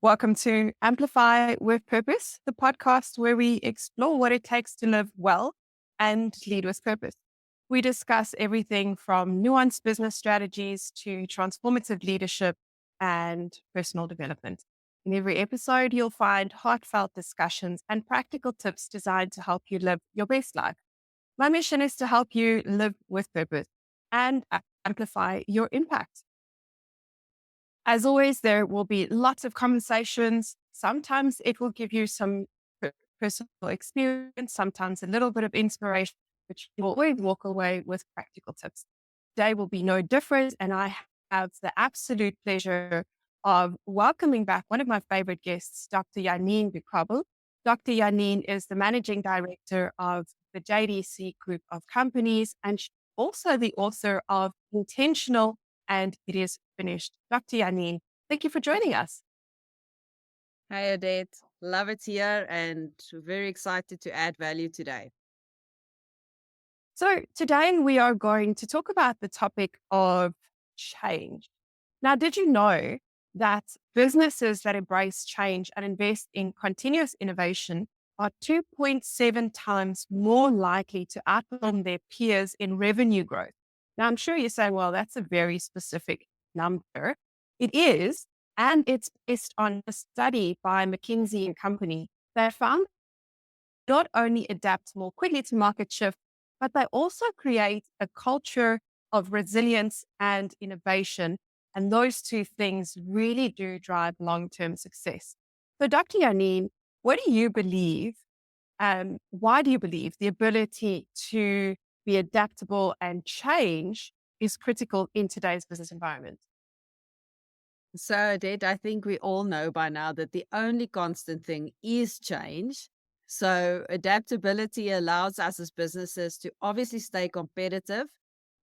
Welcome to Amplify with Purpose, the podcast where we explore what it takes to live well and lead with purpose. We discuss everything from nuanced business strategies to transformative leadership and personal development. In every episode, you'll find heartfelt discussions and practical tips designed to help you live your best life. My mission is to help you live with purpose and amplify your impact. As always, there will be lots of conversations. Sometimes it will give you some personal experience, sometimes a little bit of inspiration, but you will always walk away with practical tips. Today will be no different. And I have the absolute pleasure of welcoming back one of my favorite guests, Dr. Janine Do Cabo. Dr. Janine is the managing director of the JDC group of companies and also the author of Intentional and It Is Finished. Dr. Janine, thank you for joining us. Hi, Odette. Love it here and very excited to add value today. So, today we are going to talk about the topic of change. Now, did you know that businesses that embrace change and invest in continuous innovation are 2.7 times more likely to outperform their peers in revenue growth? Now, I'm sure you're saying, well, that's a very specific number. It is, and it's based on a study by McKinsey and Company that found not only adapt more quickly to market shift, but they also create a culture of resilience and innovation. And those two things really do drive long term success. So, Dr. Janine, what do you believe? Why do you believe the ability to be adaptable and change is critical in today's business environment? So, Odette, I think we all know by now that the only constant thing is change. So, adaptability allows us as businesses to obviously stay competitive.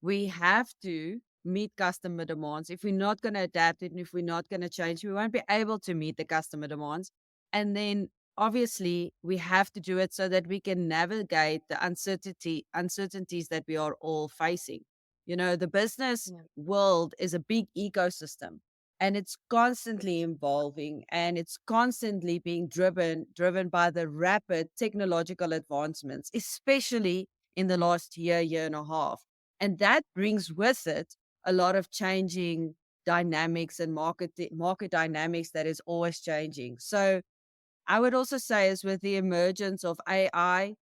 We have to meet customer demands. If we're not going to adapt it and if we're not going to change, we won't be able to meet the customer demands. And then obviously we have to do it so that we can navigate the uncertainties that we are all facing. The business Yeah. world is a big ecosystem and it's constantly evolving and it's constantly being driven by the rapid technological advancements, especially in the last year and a half. And that brings with it a lot of changing dynamics and market dynamics that is always changing. So I would also say is with the emergence of AI,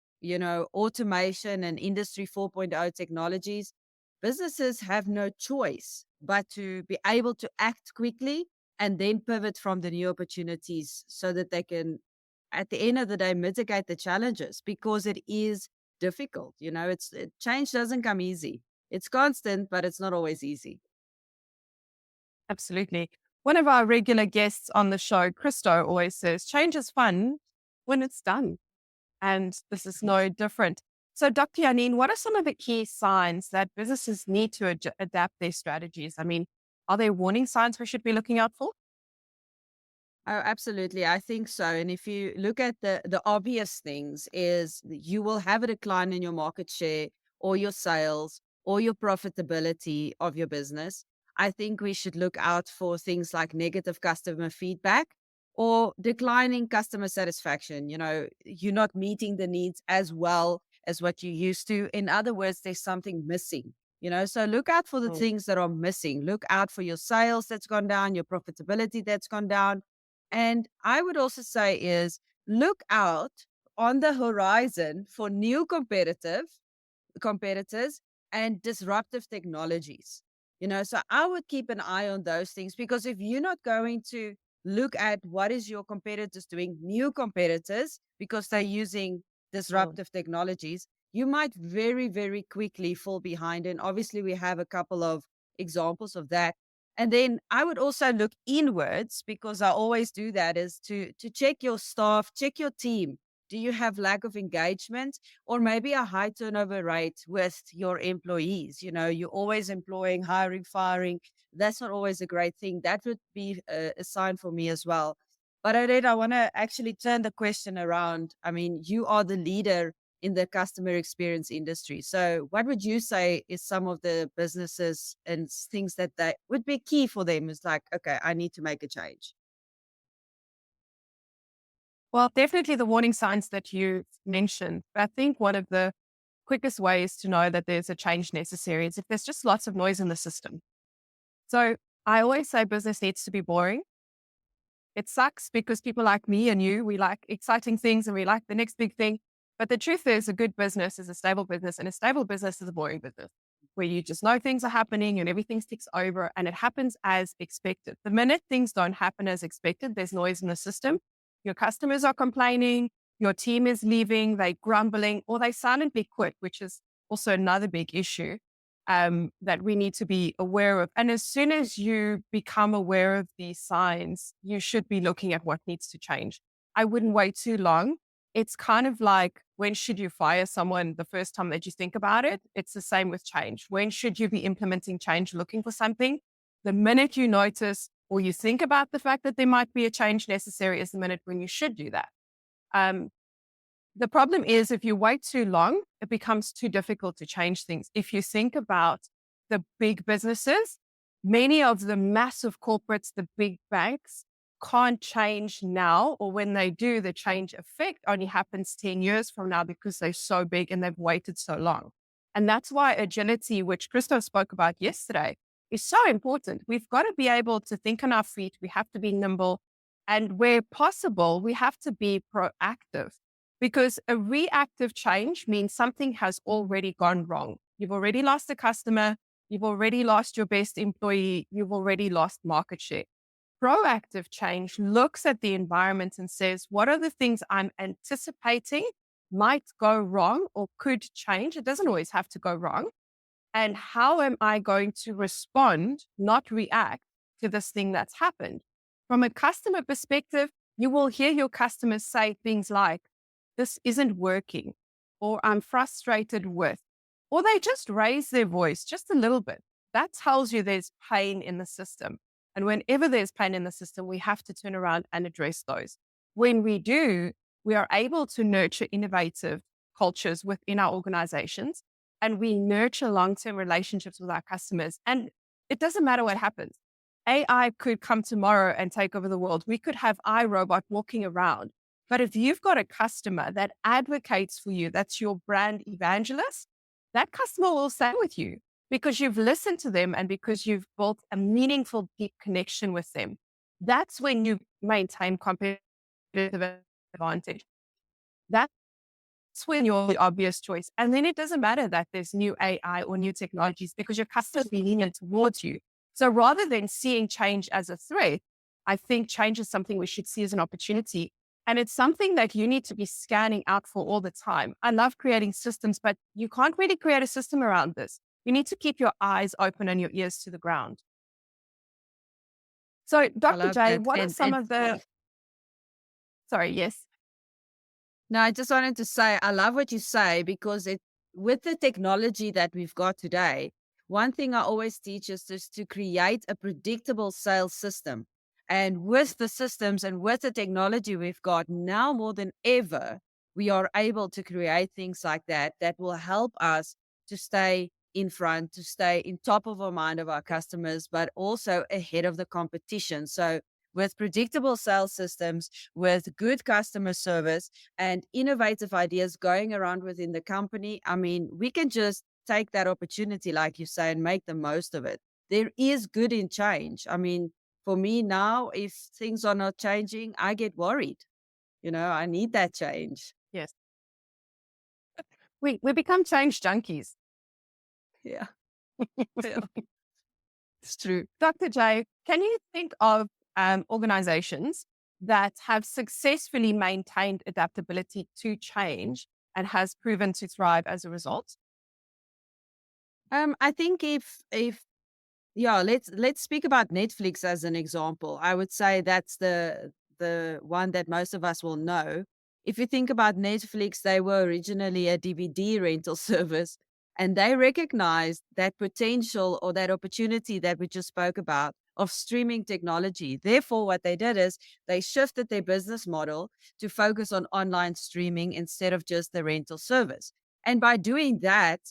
automation and industry 4.0 technologies, businesses have no choice but to be able to act quickly and then pivot from the new opportunities so that they can, at the end of the day, mitigate the challenges because it is difficult. Change doesn't come easy. It's constant, but it's not always easy. Absolutely. One of our regular guests on the show, Christo, always says change is fun when it's done. And this is no different. So, Dr. Janine, what are some of the key signs that businesses need to adapt their strategies? I mean, are there warning signs we should be looking out for? Oh, absolutely. I think so. And if you look at the obvious things is that you will have a decline in your market share or your sales or your profitability of your business. I think we should look out for things like negative customer feedback or declining customer satisfaction. You're not meeting the needs as well as what you used to. In other words, there's something missing. So look out for the Mm. things that are missing. Look out for your sales that's gone down, your profitability that's gone down, and I would also say is look out on the horizon for new competitors and disruptive technologies. So I would keep an eye on those things because if you're not going to look at what is your competitors doing, new competitors, because they're using Mm. disruptive technologies, you might very, very quickly fall behind. And obviously, we have a couple of examples of that. And then I would also look inwards because I always do that is to check your staff, check your team. Do you have lack of engagement or maybe a high turnover rate with your employees? You're always employing, hiring, firing. That's not always a great thing. That would be a sign for me as well. But I want to actually turn the question around. I mean, you are the leader in the customer experience industry. So, what would you say is some of the businesses and things that would be key for them? Is like, okay, I need to make a change. Well, definitely the warning signs that you mentioned. But I think one of the quickest ways to know that there's a change necessary is if there's just lots of noise in the system. So I always say business needs to be boring. It sucks because people like me and you, we like exciting things and we like the next big thing. But the truth is, a good business is a stable business, and a stable business is a boring business where you just know things are happening and everything sticks over and it happens as expected. The minute things don't happen as expected, there's noise in the system. Your customers are complaining, your team is leaving, they're grumbling, or they silently quit, which is also another big issue that we need to be aware of. And as soon as you become aware of these signs, you should be looking at what needs to change. I wouldn't wait too long. It's kind of like, when should you fire someone the first time that you think about it? It's the same with change. When should you be implementing change, looking for something? The minute you notice or you think about the fact that there might be a change necessary is the minute when you should do that. Um, the problem is, if you wait too long, it becomes too difficult to change things. If you think about the big businesses, many of the massive corporates, the big banks, can't change now, or when they do, the change effect only happens 10 years from now because they're so big and they've waited so long. And that's why agility, which Christo spoke about yesterday, is so important. We've got to be able to think on our feet. We have to be nimble. And where possible, we have to be proactive, because a reactive change means something has already gone wrong. You've already lost a customer. You've already lost your best employee. You've already lost market share. Proactive change looks at the environment and says, what are the things I'm anticipating might go wrong or could change? It doesn't always have to go wrong. And how am I going to respond, not react to this thing that's happened? From a customer perspective, you will hear your customers say things like, this isn't working, or I'm frustrated with, or they just raise their voice just a little bit. That tells you there's pain in the system. And whenever there's pain in the system, we have to turn around and address those. When we do, we are able to nurture innovative cultures within our organizations, and we nurture long-term relationships with our customers. And it doesn't matter what happens. AI could come tomorrow and take over the world. We could have iRobot walking around. But if you've got a customer that advocates for you, that's your brand evangelist, that customer will stay with you because you've listened to them and because you've built a meaningful, deep connection with them. That's when you maintain competitive advantage. That's when you're the obvious choice. And then it doesn't matter that there's new AI or new technologies because your customers be lenient towards you. So rather than seeing change as a threat, I think change is something we should see as an opportunity. And it's something that you need to be scanning out for all the time. I love creating systems, but you can't really create a system around this. You need to keep your eyes open and your ears to the ground. So, I Dr. love J, that. what are some of the, sorry, yes. No, I just wanted to say, I love what you say because with the technology that we've got today, one thing I always teach is to create a predictable sales system. And with the systems and with the technology we've got now more than ever, we are able to create things like that will help us to stay in front, to stay in top of our mind of our customers, but also ahead of the competition. So with predictable sales systems, with good customer service and innovative ideas going around within the company, I mean, we can just take that opportunity, like you say, and make the most of it. There is good in change. I mean, for me now, if things are not changing, I get worried. I need that change. Yes. We become change junkies. Yeah. Yeah. It's true. Dr. J, can you think of organizations that have successfully maintained adaptability to change and has proven to thrive as a result? I think if yeah, let's speak about Netflix as an example. I would say that's the one that most of us will know. If you think about Netflix, they were originally a DVD rental service, and they recognized that potential or that opportunity that we just spoke about of streaming technology. Therefore, what they did is they shifted their business model to focus on online streaming instead of just the rental service. And by doing that,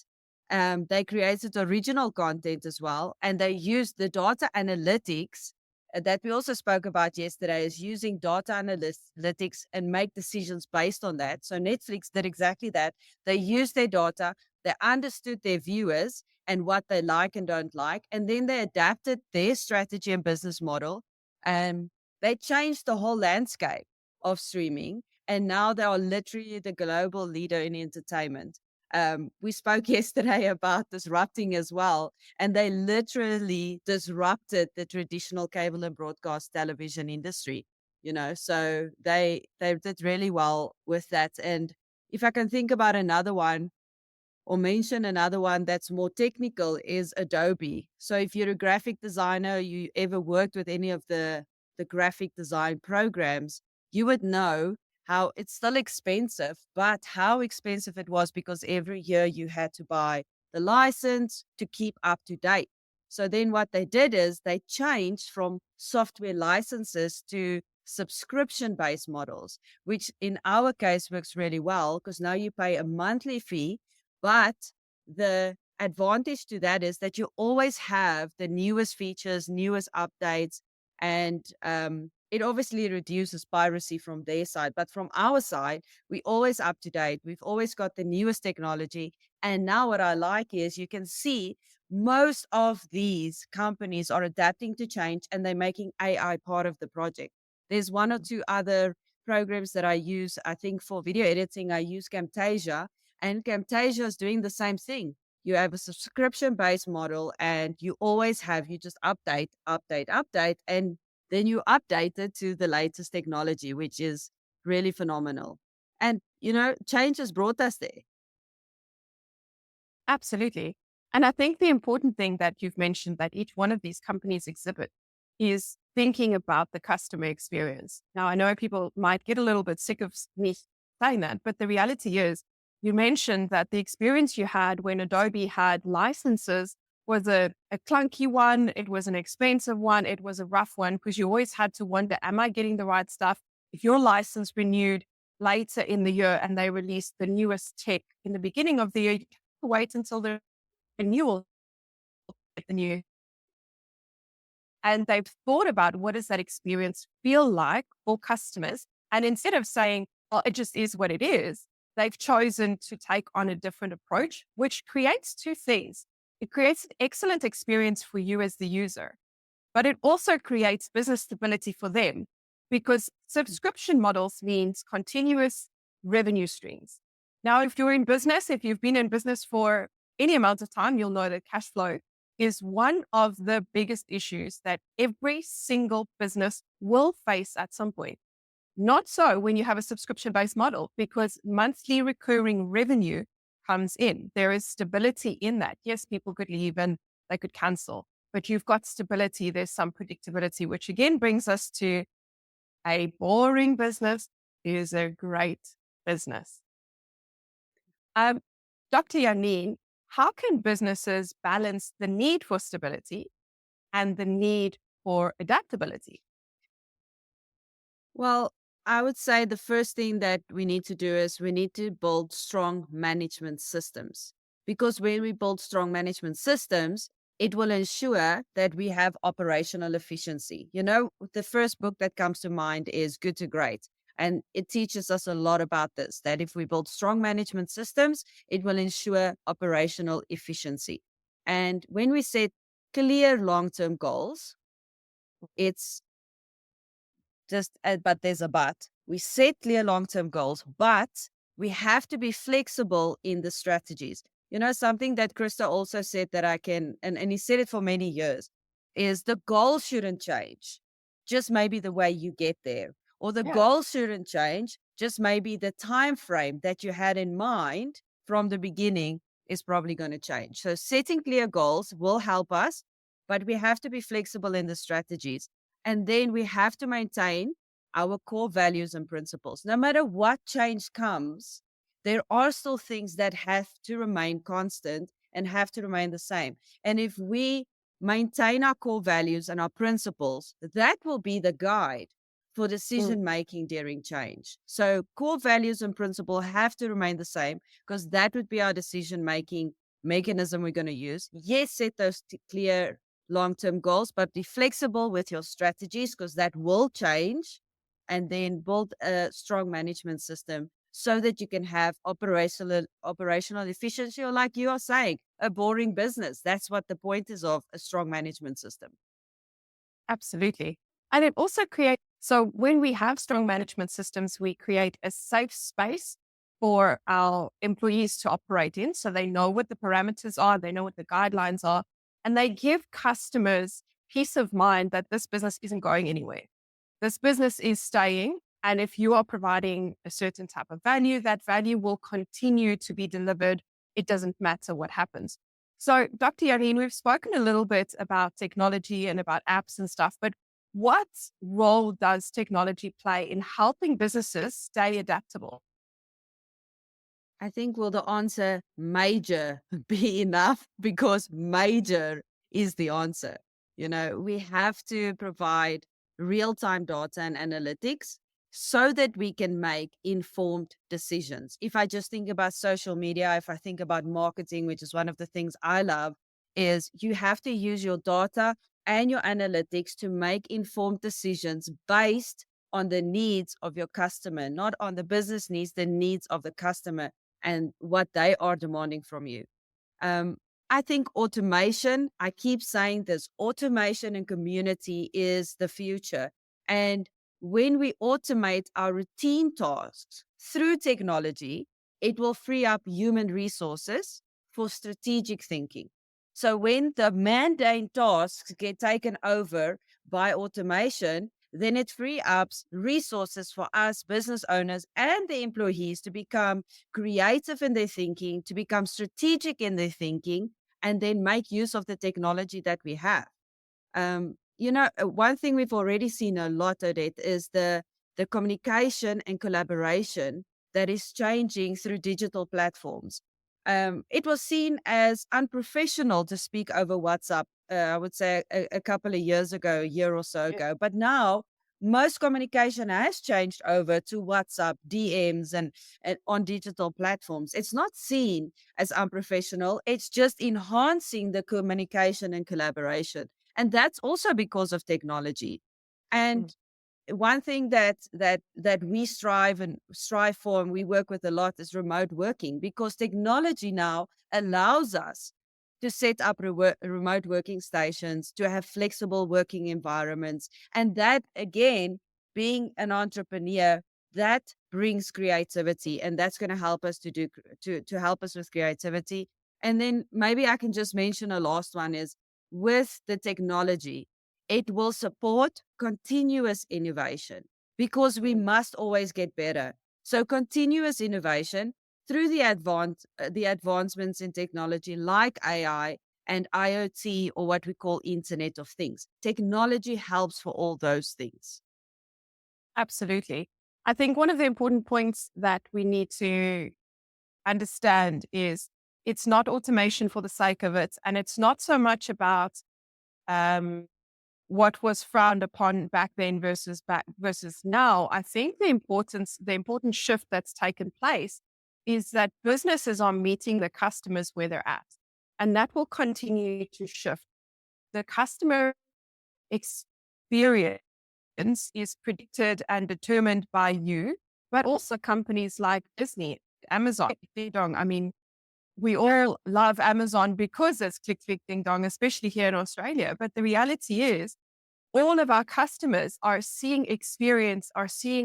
they created original content as well, and they used the data analytics that we also spoke about yesterday is using data analytics and make decisions based on that. So Netflix did exactly that. They used their data, they understood their viewers and what they like and don't like, and then they adapted their strategy and business model. And they changed the whole landscape of streaming. And now they are literally the global leader in entertainment. We spoke yesterday about disrupting as well, and they literally disrupted the traditional cable and broadcast television industry. So they did really well with that. And if I can think about another one, or mention another one that's more technical, is Adobe. So if you're a graphic designer, you ever worked with any of the graphic design programs, you would know how it's still expensive, but how expensive it was because every year you had to buy the license to keep up to date. So then what they did is they changed from software licenses to subscription based models, which in our case works really well because now you pay a monthly fee, but the advantage to that is that you always have the newest features, newest updates, and it obviously reduces piracy from their side. But from our side, we always up to date. We've always got the newest technology. And now what I like is you can see most of these companies are adapting to change and they're making AI part of the project. There's one or two other programs that I use. I think for video editing, I use Camtasia, and Camtasia is doing the same thing. You have a subscription based model and you just update, update, update, and then you update it to the latest technology, which is really phenomenal. And, change has brought us there. Absolutely. And I think the important thing that you've mentioned that each one of these companies exhibit is thinking about the customer experience. Now, I know people might get a little bit sick of me saying that, but the reality is you mentioned that the experience you had when Adobe had licenses was a clunky one. It was an expensive one. It was a rough one because you always had to wonder, am I getting the right stuff? If your license renewed later in the year and they released the newest tech in the beginning of the year, you wait until the renewal of the new. And they've thought about what does that experience feel like for customers. And instead of saying, well, it just is what it is, they've chosen to take on a different approach, which creates two things. It creates an excellent experience for you as the user, but it also creates business stability for them because subscription models means continuous revenue streams. Now, if you're in business, if you've been in business for any amount of time, you'll know that cash flow is one of the biggest issues that every single business will face at some point. Not so when you have a subscription based model because monthly recurring revenue comes in. There is stability in that. Yes, people could leave and they could cancel, but you've got stability. There's some predictability, which again brings us to a boring business is a great business. Um, Dr. Janine, how can businesses balance the need for stability and the need for adaptability? Well, I would say the first thing that we need to do is we need to build strong management systems. Because when we build strong management systems, it will ensure that we have operational efficiency. The first book that comes to mind is Good to Great. And it teaches us a lot about this, that if we build strong management systems, it will ensure operational efficiency. And when we set clear long term goals, it's but there's a but. We set clear long term goals, but we have to be flexible in the strategies. Something that Krista also said that I can, and he said it for many years, is the goal shouldn't change, just maybe the way you get there. Or the Yeah. goal shouldn't change, just maybe the time frame that you had in mind from the beginning is probably going to change. So setting clear goals will help us, but we have to be flexible in the strategies. And then we have to maintain our core values and principles. No matter what change comes, there are still things that have to remain constant and have to remain the same. And if we maintain our core values and our principles, that will be the guide for Mm. decision making during change. So core values and principle have to remain the same because that would be our decision making mechanism we're going to use. Yes, set those clear long-term goals, but be flexible with your strategies because that will change, and then build a strong management system so that you can have operational efficiency, or like you are saying, a boring business. That's what the point is of a strong management system. Absolutely. And it also creates, so when we have strong management systems, we create a safe space for our employees to operate in. So they know what the parameters are, they know what the guidelines are, and they give customers peace of mind that this business isn't going anywhere. This business is staying. And if you are providing a certain type of value, that value will continue to be delivered. It doesn't matter what happens. So, Dr. Janine, we've spoken a little bit about technology and about apps and stuff, but what role does technology play in helping businesses stay adaptable? I think, will the answer major be enough? Because major is the answer. We have to provide real time data and analytics so that we can make informed decisions. If I just think about social media, if I think about marketing, which is one of the things I love, is you have to use your data and your analytics to make informed decisions based on the needs of your customer, not on the business needs, the needs of the customer and what they are demanding from you. Um, I think automation, I keep saying this, automation and community is the future. And when we automate our routine tasks through technology, it will free up human resources for strategic thinking. So when the mundane tasks get taken over by automation, then it frees up resources for us business owners and the employees to become creative in their thinking, to become strategic in their thinking, and then make use of the technology that we have. One thing we've already seen a lot, Odette, is the communication and collaboration that is changing through digital platforms. It was seen as unprofessional to speak over WhatsApp, I would say a couple of years ago, a year or so ago. But now most communication has changed over to WhatsApp, DMs, and on digital platforms. It's not seen as unprofessional. It's just enhancing the communication and collaboration. And that's also because of technology. Mm. And one thing that we strive for and we work with a lot is remote working, because technology now allows us to set up remote working stations, to have flexible working environments. And that, again, being an entrepreneur, that brings creativity, and that's going to help us to help us with creativity. And then maybe I can just mention a last one is, with the technology, it will support continuous innovation, because we must always get better. So continuous innovation through the advancements in technology like AI and IoT, or what we call Internet of Things. Technology helps for all those things. Absolutely. I think one of the important points that we need to understand is it's not automation for the sake of it. And it's not so much about um, what was frowned upon back then versus now. I think the important shift that's taken place is that businesses are meeting the customers where they're at. And that will continue to shift. The customer experience is predicted and determined by you, but also companies like Disney, Amazon, Ding Dong. I mean, we all love Amazon because it's click, click, ding dong, especially here in Australia. But the reality is, all of our customers are seeing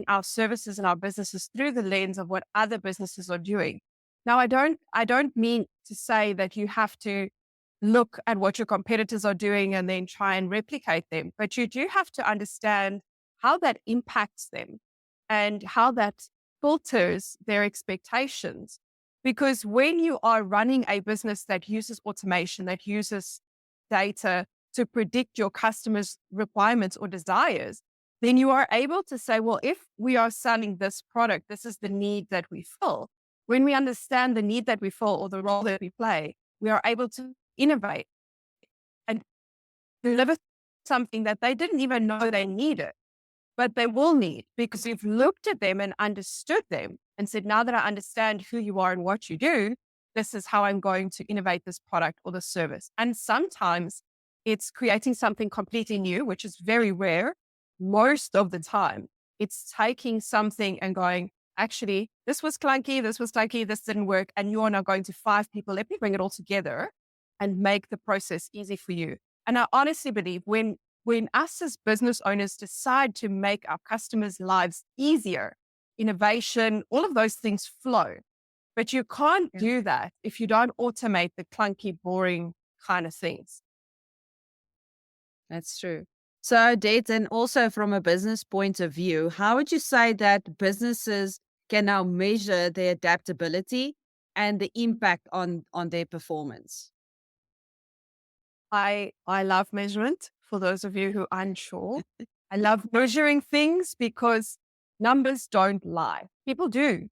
our services and our businesses through the lens of what other businesses are doing. Now, I don't mean to say that you have to look at what your competitors are doing and then try and replicate them, but you do have to understand how that impacts them and how that filters their expectations. Because when you are running a business that uses automation, that uses data to predict your customers' requirements or desires, then you are able to say, well, if we are selling this product, this is the need that we fill. When we understand the need that we fill or the role that we play, we are able to innovate and deliver something that they didn't even know they needed, but they will need, because you've looked at them and understood them and said, now that I understand who you are and what you do, this is how I'm going to innovate this product or the service. And sometimes it's creating something completely new, which is very rare. Most of the time, it's taking something and going, actually, this was clunky, this didn't work. And you are now going to 5 people. Let me bring it all together and make the process easy for you. And I honestly believe when us as business owners decide to make our customers' lives easier, innovation, all of those things flow. But you can't Yeah, do that if you don't automate the clunky, boring kind of things. that's true. So, Odette, and also from a business point of view, how would you say that businesses can now measure their adaptability and the impact on their performance? I love measurement. For those of you who are unsure, I love measuring things because numbers don't lie. People do,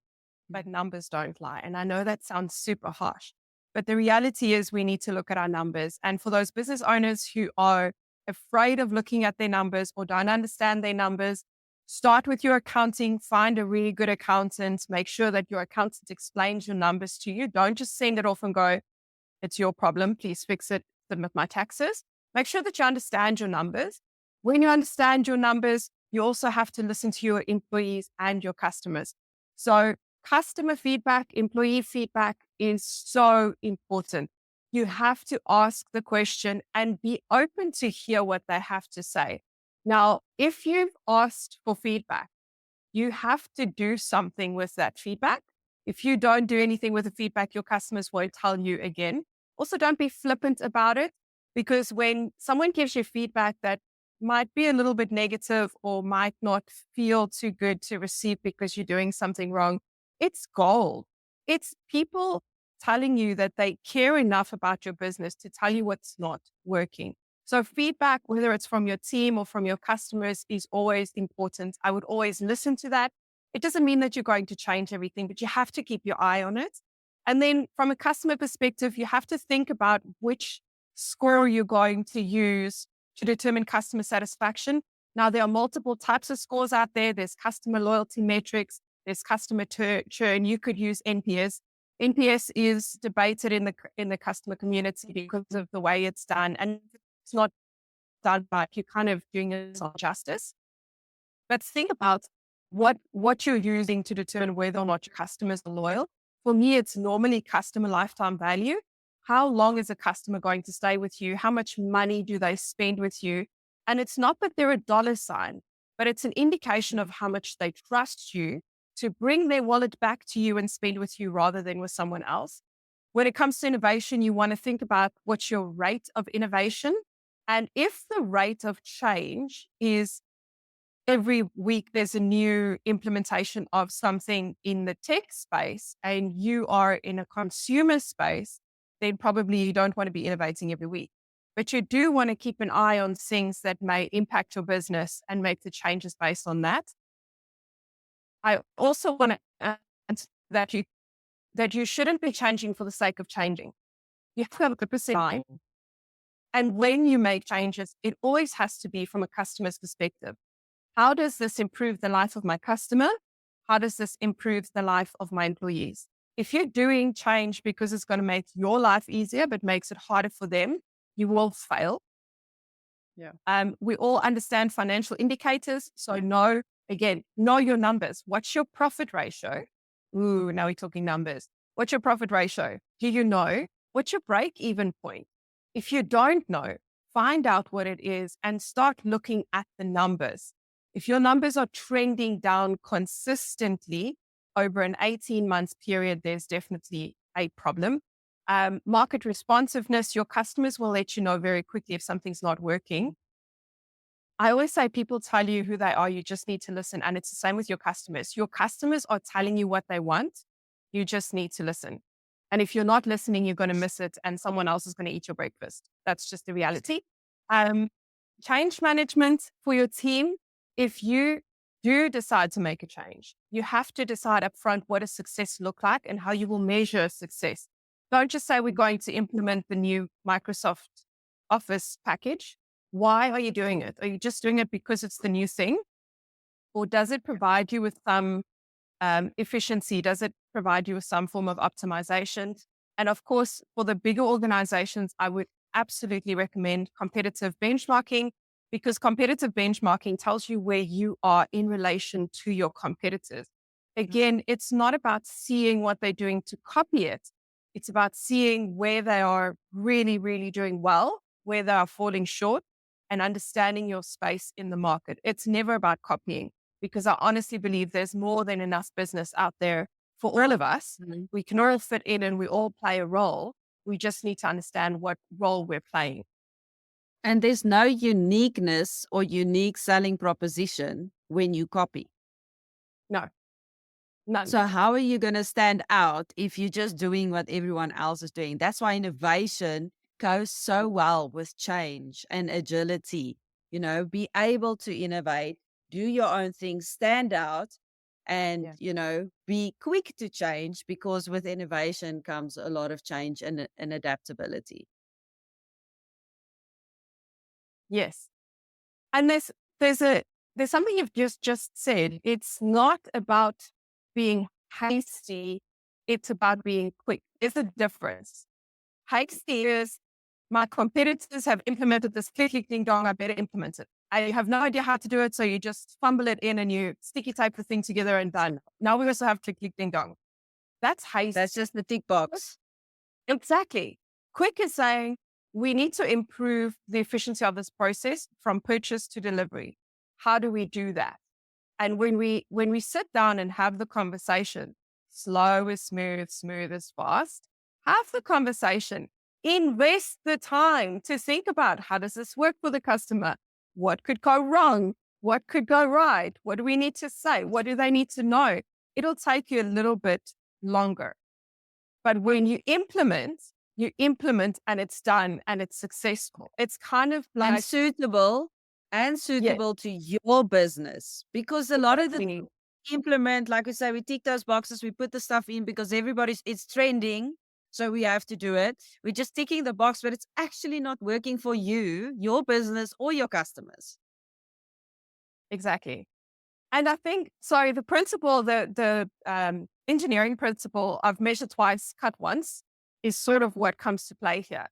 but numbers don't lie. And I know that sounds super harsh, but the reality is we need to look at our numbers. And for those business owners who are afraid of looking at their numbers or don't understand their numbers, start with your accounting, find a really good accountant, make sure that your accountant explains your numbers to you. Don't just send it off and go, it's your problem. Please fix it. Submit my taxes. Make sure that you understand your numbers. When you understand your numbers, you also have to listen to your employees and your customers. So, customer feedback, employee feedback is so important. You have to ask the question and be open to hear what they have to say. Now, if you've asked for feedback, you have to do something with that feedback. If you don't do anything with the feedback, your customers won't tell you again. Also, don't be flippant about it because when someone gives you feedback that might be a little bit negative or might not feel too good to receive because you're doing something wrong, it's gold. It's people telling you that they care enough about your business to tell you what's not working. So feedback, whether it's from your team or from your customers, is always important. I would always listen to that. It doesn't mean that you're going to change everything, but you have to keep your eye on it. And then from a customer perspective, you have to think about which score you're going to use to determine customer satisfaction. Now, there are multiple types of scores out there. There's customer loyalty metrics, there's customer churn. You could use NPS. NPS is debated in the customer community because of the way it's done, and it's not done right. You're kind of doing yourself justice. But think about what you're using to determine whether or not your customers are loyal. For me, it's normally customer lifetime value. How long is a customer going to stay with you? How much money do they spend with you? And it's not that they're a dollar sign, but it's an indication of how much they trust you to bring their wallet back to you and spend with you rather than with someone else. When it comes to innovation, you want to think about what's your rate of innovation. And if the rate of change is every week there's a new implementation of something in the tech space and you are in a consumer space, then probably you don't want to be innovating every week. But you do want to keep an eye on things that may impact your business and make the changes based on that. I also want to add that you shouldn't be changing for the sake of changing. You have to have a purpose in mind. And when you make changes, it always has to be from a customer's perspective. How does this improve the life of my customer? How does this improve the life of my employees? If you're doing change because it's going to make your life easier, but makes it harder for them, you will fail. Yeah. We all understand financial indicators. So know your numbers. What's your profit ratio? Ooh, now we're talking numbers. What's your profit ratio? Do you know? What's your break even point? If you don't know, find out what it is and start looking at the numbers. If your numbers are trending down consistently over an 18-month period, there's definitely a problem. Market responsiveness, your customers will let you know very quickly if something's not working. I always say people tell you who they are, you just need to listen. And it's the same with your customers. Your customers are telling you what they want. You just need to listen. And if you're not listening, you're going to miss it and someone else is going to eat your breakfast. That's just the reality. Change management for your team. If you do decide to make a change, you have to decide upfront what does success look like and how you will measure success. Don't just say we're going to implement the new Microsoft Office package. Why are you doing it? Are you just doing it because it's the new thing? Or does it provide you with some efficiency? Does it provide you with some form of optimization? And of course, for the bigger organizations, I would absolutely recommend competitive benchmarking because competitive benchmarking tells you where you are in relation to your competitors. Again, it's not about seeing what they're doing to copy it. It's about seeing where they are really, really doing well, where they are falling short, and understanding your space in the market. It's never about copying because I honestly believe there's more than enough business out there for all of us. Mhm. We can all fit in and we all play a role. We just need to understand what role we're playing. And there's no uniqueness or unique selling proposition when you copy. No, none. So how are you going to stand out if you're just doing what everyone else is doing? That's why innovation goes so well with change and agility. Be able to innovate, do your own thing, stand out, and, Yeah. be quick to change, because with innovation comes a lot of change and adaptability. Yes. And there's a there's something you've just said. It's not about being hasty, it's about being quick. There's a difference. Hasty is my competitors have implemented this click click ding dong, I better implement it. I have no idea how to do it, so you just fumble it in and you sticky type the thing together and done. Now we also have click click ding dong. That's That's hasty. just the tick box. Exactly. Quick is saying we need to improve the efficiency of this process from purchase to delivery. How do we do that? And when we sit down and have the conversation, slow is smooth, smooth is fast. Have the conversation. Invest the time to think about how does this work for the customer? What could go wrong? What could go right? What do we need to say? What do they need to know? It'll take you a little bit longer. But when you implement and it's done and it's successful. It's kind of and like, suitable and yes, suitable to your business, because a lot of the exactly. implement, like we say, we tick those boxes, we put the stuff in because it's trending, so we have to do it. We're just ticking the box, but it's actually not working for you, your business, or your customers. Exactly. And I think, sorry, the principle, the engineering principle of measure twice, cut once is sort of what comes to play here.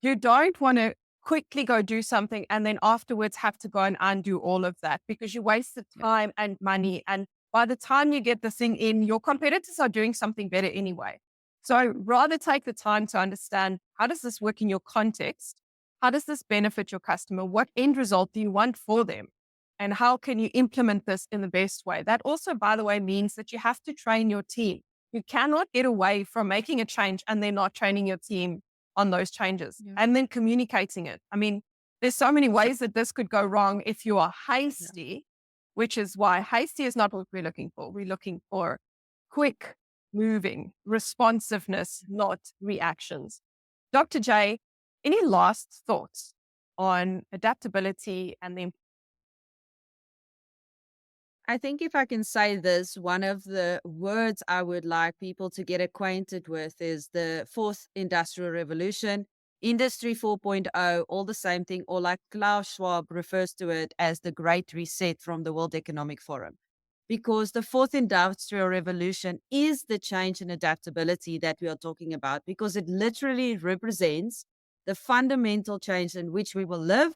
You don't want to quickly go do something and then afterwards have to go and undo all of that because you wasted time and money. And by the time you get the thing in, your competitors are doing something better anyway. So rather take the time to understand, how does this work in your context? How does this benefit your customer? What end result do you want for them? And how can you implement this in the best way? That also, by the way, means that you have to train your team. You cannot get away from making a change and then not training your team on those changes Yeah. and then communicating it. I mean, there's so many ways that this could go wrong if you are Yeah. hasty, which is why hasty is not what we're looking for. We're looking for quick moving, responsiveness, not reactions. Dr. J, any last thoughts on adaptability and the I think if I can say this, one of the words I would like people to get acquainted with is the fourth industrial revolution, Industry 4.0, all the same thing, or like Klaus Schwab refers to it as the Great Reset from the World Economic Forum. Because the fourth industrial revolution is the change and adaptability that we are talking about, because it literally represents the fundamental change in which we will live,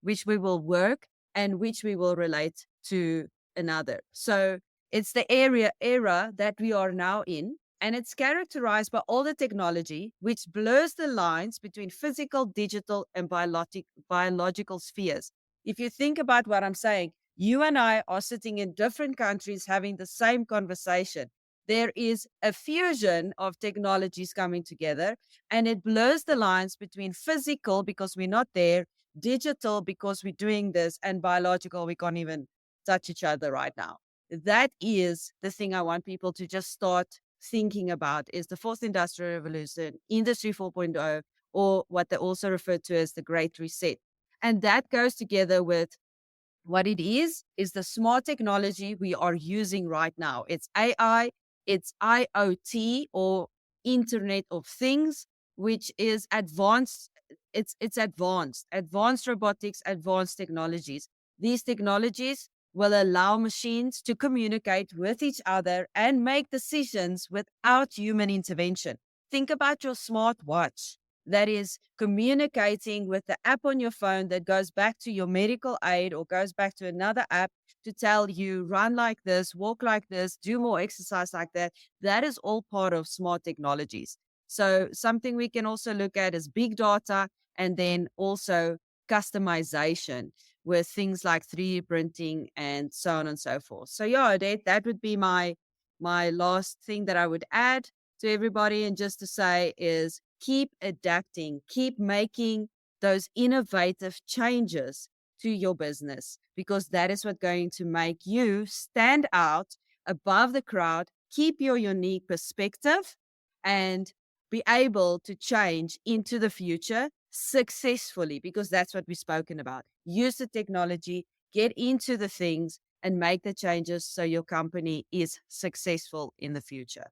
which we will work, and which we will relate to another. So it's the era that we are now in, and it's characterized by all the technology which blurs the lines between physical, digital, and biological spheres. If you think about what I'm saying, you and I are sitting in different countries having the same conversation. There is a fusion of technologies coming together, and it blurs the lines between physical, because we're not there, digital, because we're doing this, and biological, we can't even touch each other right now. That is the thing I want people to just start thinking about, is the fourth industrial revolution, Industry 4.0, or what they also refer to as the Great Reset. And that goes together with what it is the smart technology we are using right now. It's AI, it's IoT, or Internet of Things, which is advanced. It's advanced robotics, advanced technologies. These technologies will allow machines to communicate with each other and make decisions without human intervention. Think about your smartwatch. that is communicating with the app on your phone that goes back to your medical aid or goes back to another app to tell you run like this, walk like this, do more exercise like that. That is all part of smart technologies. So something we can also look at is big data, and then also customization with things like 3D printing and so on and so forth. So yeah, that would be my last thing that I would add to everybody, and just to say is keep adapting, keep making those innovative changes to your business, because that is what's going to make you stand out above the crowd, keep your unique perspective, and be able to change into the future successfully, because that's what we've spoken about. Use the technology, get into the things, and make the changes so your company is successful in the future.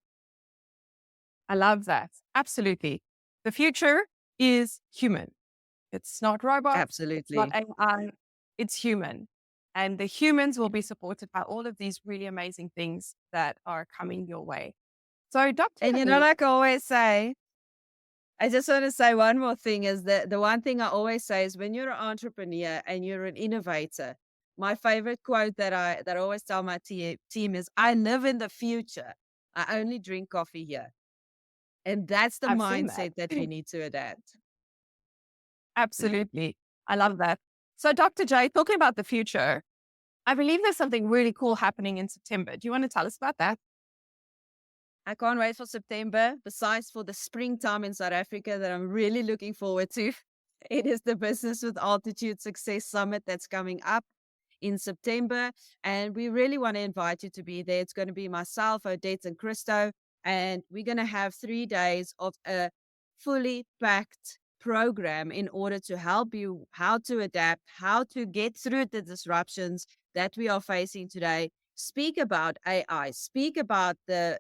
I love that. Absolutely. The future is human. It's not robots. It's not Absolutely. AI. It's human. And the humans will be supported by all of these really amazing things that are coming your way. So, Dr. And Janine, like I always say, I just want to say one more thing is that the one thing I always say is when you're an entrepreneur and you're an innovator, my favorite quote that I always tell my team is, I live in the future. I only drink coffee here. And that's the I've seen that. mindset that we need to adapt. Absolutely. I love that. So, Dr. J, talking about the future, I believe there's something really cool happening in September. Do you want to tell us about that? I can't wait for September, besides for the springtime in South Africa that I'm really looking forward to. It is the Business with Altitude Success Summit that's coming up in September. And we really want to invite you to be there. It's going to be myself, Odette, and Christo. And we're going to have 3 days of a fully packed program in order to help you how to adapt, how to get through the disruptions that we are facing today. Speak about AI, speak about the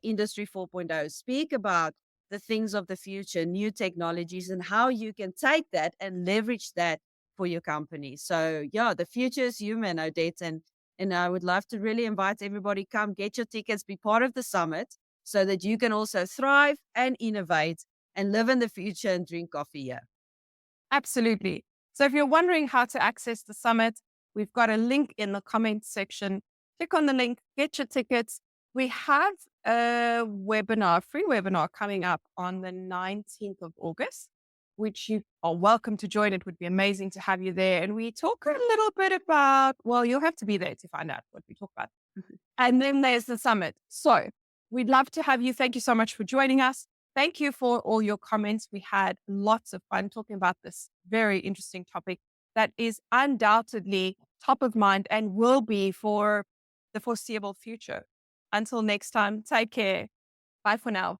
Industry 4.0, speak about the things of the future, new technologies, and how you can take that and leverage that for your company. So yeah, the future is human, Odette, and I would love to really invite everybody, come get your tickets, be part of the summit, so that you can also thrive and innovate and live in the future and drink coffee here. Absolutely. So, if you're wondering how to access the summit, we've got a link in the comment section. Click on the link, get your tickets. We have a webinar, free webinar coming up on the 19th of August, which you are welcome to join. It would be amazing to have you there. And we talk a little bit about, well, you'll have to be there to find out what we talk about. And then there's the summit. So we'd love to have you. Thank you so much for joining us. Thank you for all your comments. We had lots of fun talking about this very interesting topic that is undoubtedly top of mind and will be for the foreseeable future. Until next time, take care. Bye for now.